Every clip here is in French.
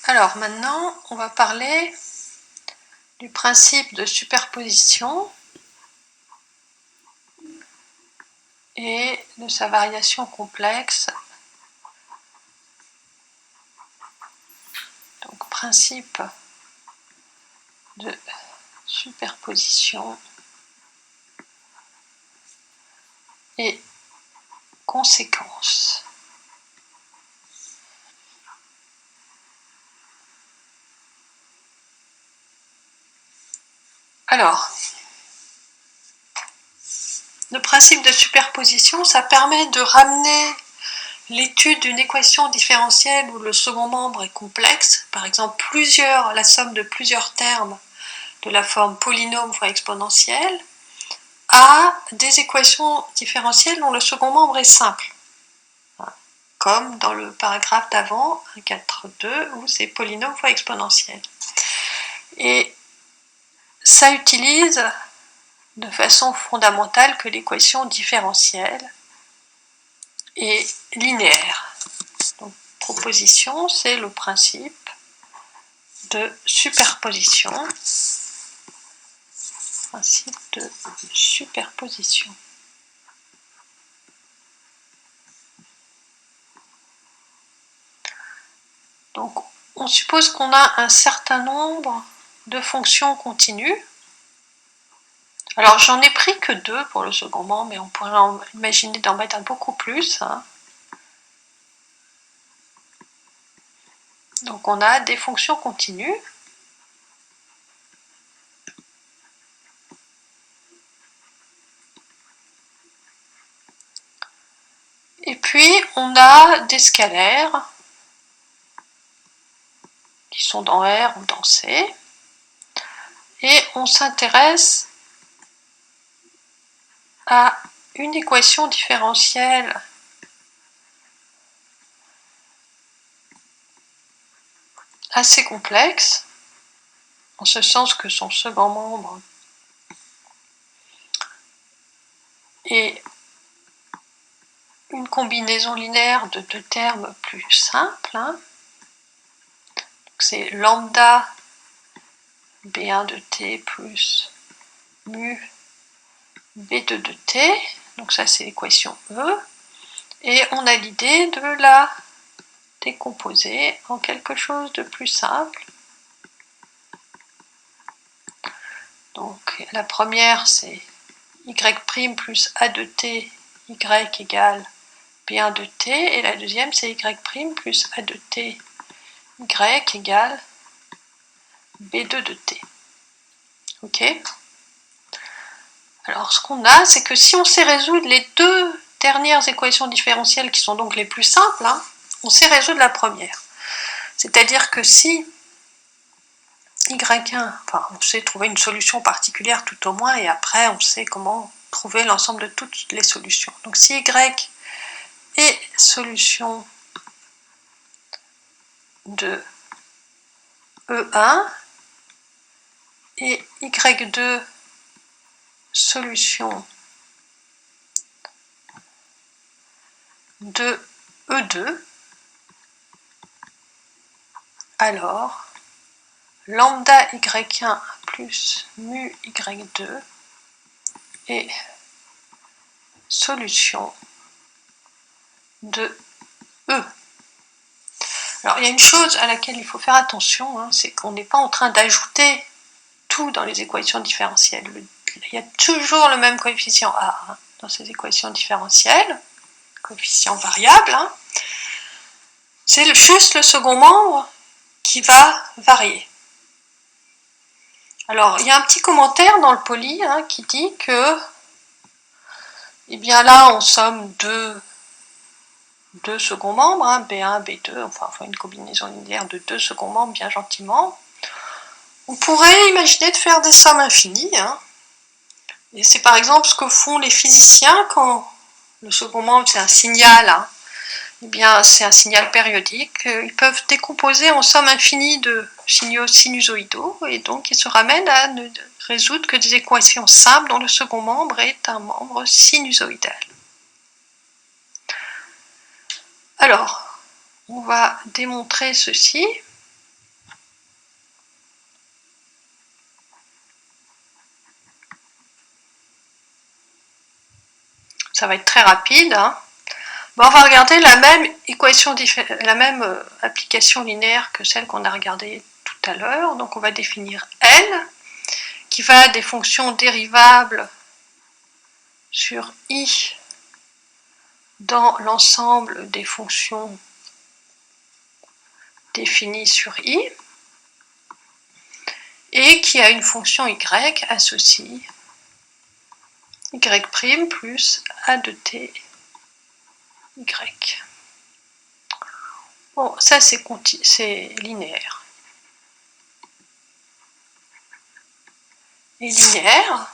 Alors maintenant, on va parler du principe de superposition et de sa variation complexe. Donc principe de superposition et conséquences. Alors, le principe de superposition, ça permet de ramener l'étude d'une équation différentielle où le second membre est complexe, par exemple la somme de plusieurs termes de la forme polynôme fois exponentielle, à des équations différentielles dont le second membre est simple, comme dans le paragraphe d'avant, 1,4,2, où c'est polynôme fois exponentielle. Et ça utilise de façon fondamentale que l'équation différentielle est linéaire. Donc, proposition, c'est le principe de superposition. Principe de superposition. Donc, on suppose qu'on a un certain nombre de fonctions continues. Alors, j'en ai pris que 2 pour le second membre, mais on pourrait imaginer d'en mettre beaucoup plus. Donc, on a des fonctions continues. Et puis, on a des scalaires qui sont dans R ou dans C. Et on s'intéresse à une équation différentielle assez complexe, en ce sens que son second membre est une combinaison linéaire de 2 termes plus simples. C'est lambda B1 de t plus mu B2 de t, donc ça c'est l'équation E, et on a l'idée de la décomposer en quelque chose de plus simple. Donc la première c'est y' plus a de t, y égale B1 de t, et la deuxième c'est y' plus a de t, y égale B2 de t. Ok ? Alors ce qu'on a, c'est que si on sait résoudre les 2 dernières équations différentielles qui sont donc les plus simples, on sait résoudre la première. C'est-à-dire que si y1, enfin on sait trouver une solution particulière tout au moins, et après on sait comment trouver l'ensemble de toutes les solutions. Donc si y est solution de E1 et y2 solution de E2, alors lambda y1 plus mu y2 est solution de E. Alors il y a une chose à laquelle il faut faire attention, c'est qu'on n'est pas en train d'ajouter tout dans les équations différentielles. Il y a toujours le même coefficient A dans ces équations différentielles, coefficient variable. C'est juste le second membre qui va varier. Alors, il y a un petit commentaire dans le poly qui dit que, eh bien là, on somme deux seconds membres, B1, B2, enfin une combinaison linéaire de 2 seconds membres, bien gentiment. On pourrait imaginer de faire des sommes infinies, et c'est par exemple ce que font les physiciens quand le second membre c'est un signal, eh bien c'est un signal périodique, ils peuvent décomposer en somme infinie de signaux sinusoïdaux, et donc ils se ramènent à ne résoudre que des équations simples dont le second membre est un membre sinusoïdal. Alors, on va démontrer ceci. ça va être très rapide. Hein. Bon, on va regarder la même équation, la même application linéaire que celle qu'on a regardée tout à l'heure. Donc on va définir L, qui va des fonctions dérivables sur I dans l'ensemble des fonctions définies sur I, et qui a une fonction Y associée Y' plus A de T Y. Bon, ça c'est linéaire. Et linéaire,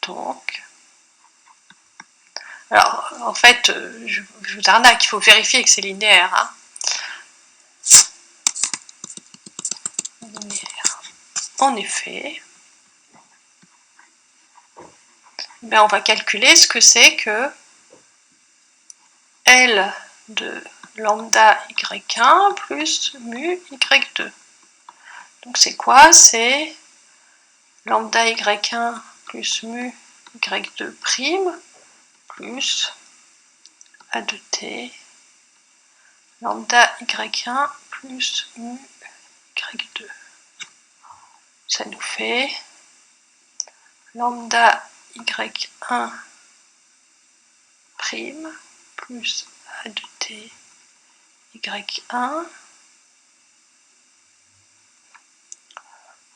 donc, alors en fait, je vous arnaque, il faut vérifier que c'est linéaire. Hein. Linéaire. En effet, ben, on va calculer ce que c'est que L de lambda y1 plus mu y2. Donc c'est quoi? C'est lambda y1 plus mu y2' plus A de t lambda y1 plus mu y2. Ça nous fait lambda y1' plus A de t y1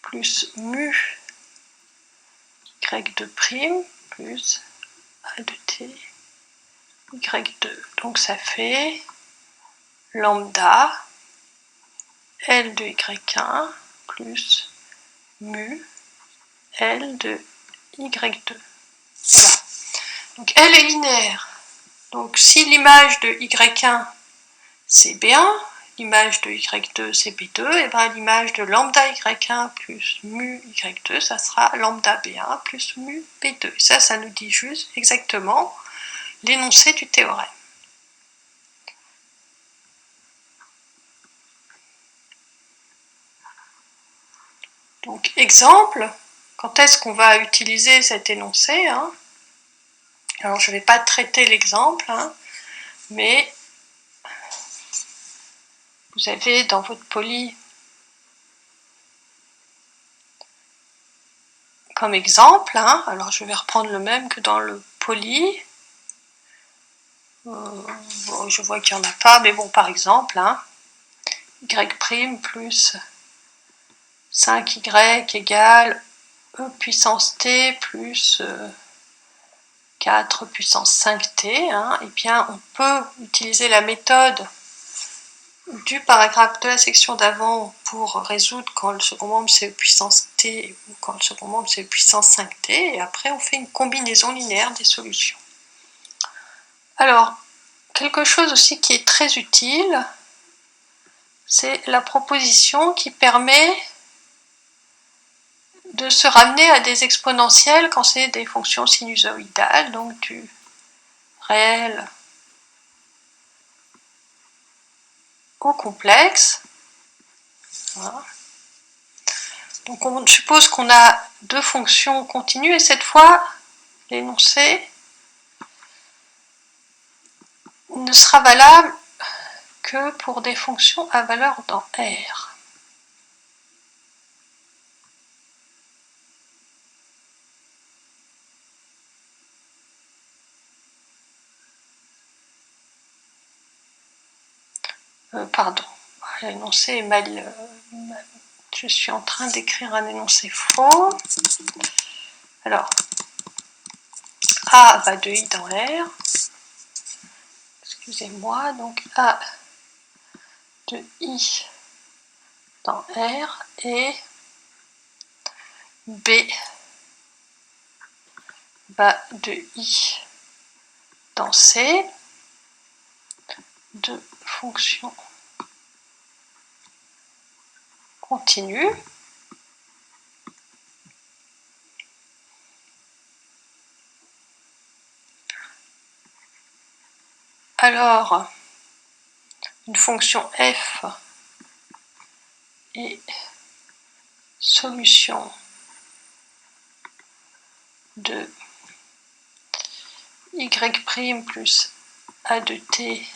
plus mu y2' plus A de t y2. Donc ça fait lambda L de y1 plus mu L de y2. Voilà. Donc L est linéaire. Donc si l'image de y1 c'est B1, l'image de y2 c'est B2, et bien l'image de lambda y1 plus mu y2, ça sera lambda B1 plus mu B2. Et ça nous dit juste exactement l'énoncé du théorème. Donc exemple, quand est-ce qu'on va utiliser cet énoncé, hein? Alors je ne vais pas traiter l'exemple, hein, mais vous avez dans votre poly comme exemple, hein, alors je vais reprendre le même que dans le poly. Bon, je vois qu'il n'y en a pas, mais bon, par exemple, hein, y' plus 5y égale e puissance t plus 4 puissance 5t, hein, et bien on peut utiliser la méthode du paragraphe de la section d'avant pour résoudre quand le second membre c'est e puissance t ou quand le second membre c'est e puissance 5t, et après on fait une combinaison linéaire des solutions. Alors, quelque chose aussi qui est très utile, c'est la proposition qui permet de se ramener à des exponentielles quand c'est des fonctions sinusoïdales, donc du réel au complexe. Voilà. Donc on suppose qu'on a deux fonctions continues, et cette fois, l'énoncé ne sera valable que pour des fonctions à valeur dans R. Pardon, l'énoncé est mal. Je suis en train d'écrire un énoncé faux. Alors, A va de I dans R. Excusez-moi, donc A de I dans R et B va de I dans C, de fonctions continues. Alors, une fonction f est solution de y' plus a de t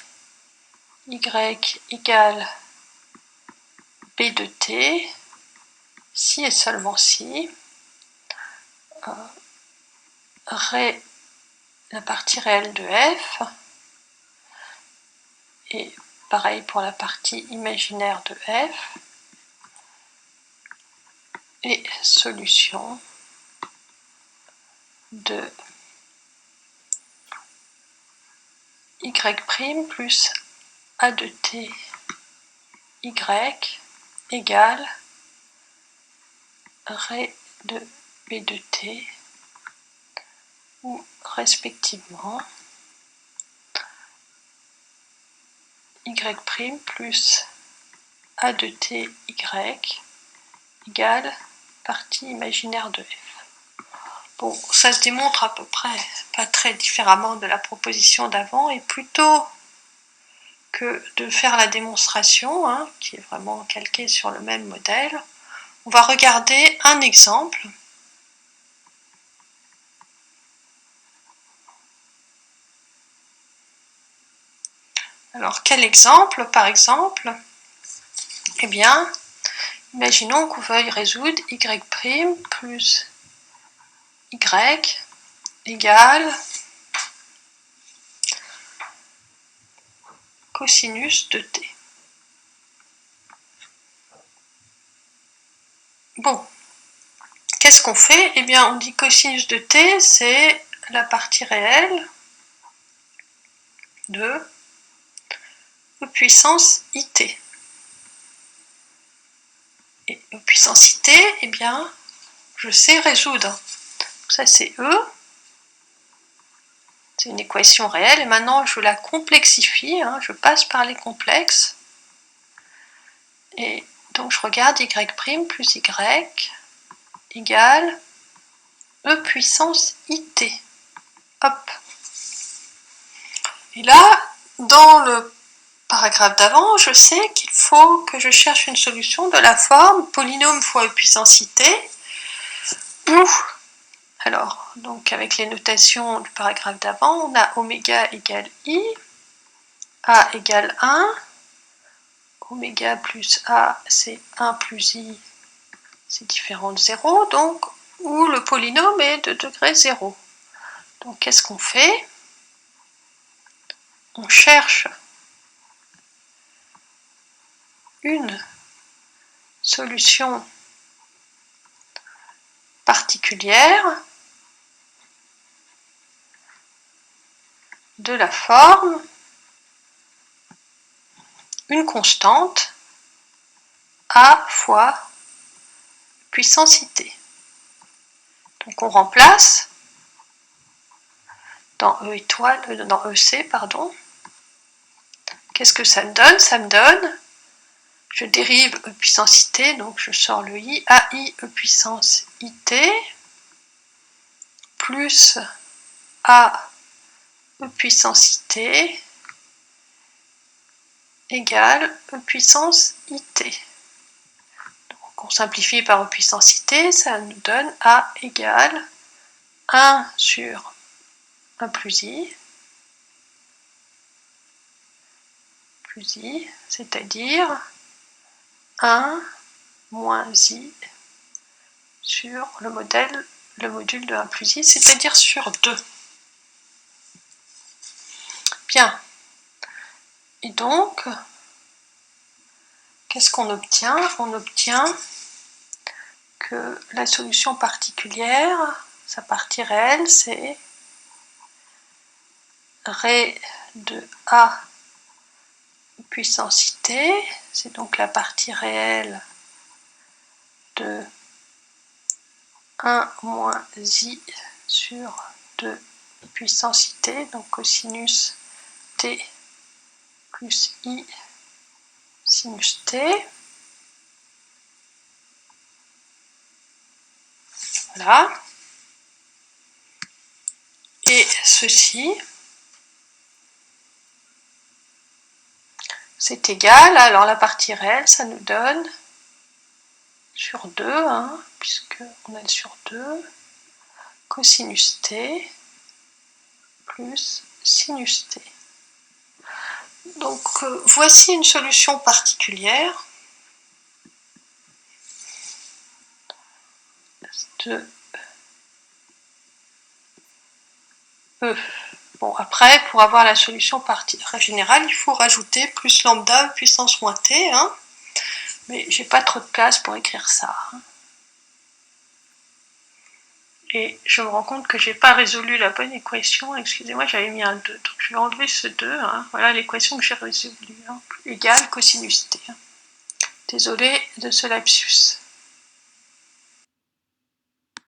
y égale b de t, si et seulement si, la partie réelle de f, et pareil pour la partie imaginaire de f, et solution de y' plus a de t y égale ré de b de t, ou respectivement y' plus a de t y égale partie imaginaire de f. Bon, ça se démontre à peu près pas très différemment de la proposition d'avant, et plutôt que de faire la démonstration, qui est vraiment calquée sur le même modèle, on va regarder un exemple. Alors, quel exemple? Par exemple, eh bien, imaginons qu'on veuille résoudre y' plus y égale cosinus de t. Bon, qu'est-ce qu'on fait? Eh bien, on dit cosinus de t, c'est la partie réelle de e puissance it. Et e puissance it, eh bien, je sais résoudre. Ça, c'est e. C'est une équation réelle, et maintenant je la complexifie, je passe par les complexes. Et donc je regarde y' plus y égale e puissance it. Hop. Et là, dans le paragraphe d'avant, je sais qu'il faut que je cherche une solution de la forme polynôme fois e puissance it, où, alors, donc avec les notations du paragraphe d'avant, on a oméga égale i, a égale 1, oméga plus a, c'est 1 plus i, c'est différent de 0, donc, où le polynôme est de degré 0. Donc, qu'est-ce qu'on fait? On cherche une solution particulière de la forme une constante a fois puissance it. Donc on remplace dans dans EC, pardon. Qu'est-ce que ça me donne? Ça me donne, je dérive e puissance it, donc je sors le i, ai e puissance it, plus a e puissance it égale e puissance it. Donc on simplifie par e puissance it, ça nous donne a égale 1 sur 1 plus i, c'est-à-dire 1 moins i sur le module de 1 plus i, c'est-à-dire sur 2. Bien. Et donc, qu'est-ce qu'on obtient? On obtient que la solution particulière, sa partie réelle, c'est ré de a puissance it, c'est donc la partie réelle de 1 moins i sur 2 puissance it, donc cosinus t plus i sinus t. Voilà. Et ceci, c'est égal, alors la partie réelle, ça nous donne sur 2, puisqu'on a le sur 2, cosinus t plus sinus t. Donc voici une solution particulière de E. Bon, après, pour avoir la solution générale, il faut rajouter plus lambda puissance moins t, hein, mais j'ai pas trop de place pour écrire ça. Et je me rends compte que j'ai pas résolu la bonne équation, excusez-moi, j'avais mis un 2, donc je vais enlever ce 2, hein. Voilà l'équation que j'ai résolue, hein, égale cosinus t. Désolée de ce lapsus.